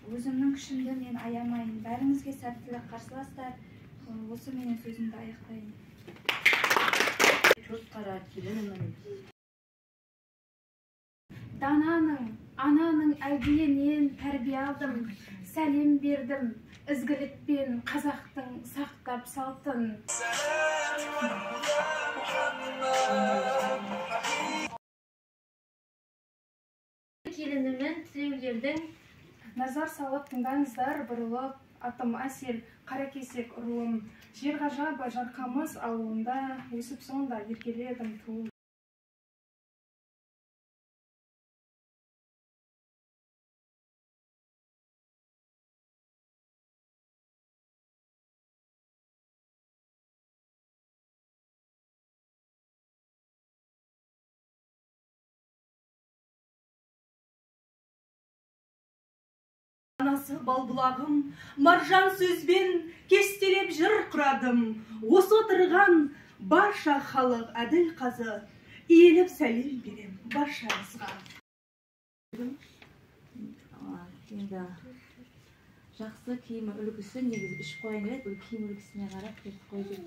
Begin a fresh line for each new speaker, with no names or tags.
өзімнің күшімді мен аямайын. Бәріңізге сәттілік қарсыластар. Осы менен сөзімді аяқтайын.
Жұртқара келінімін.
Дананың, ананың әлдиінен тәрбие алдым, сәлем бердім, ізгілікпен қазақтың сақтап салтын.
Келінімнің тілеулердің
Назар салып тыңдаңыздар, бұрылып, атым әсел, қаракесек ұруым. Жер ғажабы жарқамыз ауылында, өсіп сонда еркеледім туып.
Анасы балбұлағым, маржан сөзбен кестелеп жыр құрадым. Осы отырған барша халық әділ қазы, иеліп сәлем берем баршаңызға.
Енді жақсы киім үлгісі негізі үш қойын еді, бұл киім үлгісіне қарап кетіп қойды.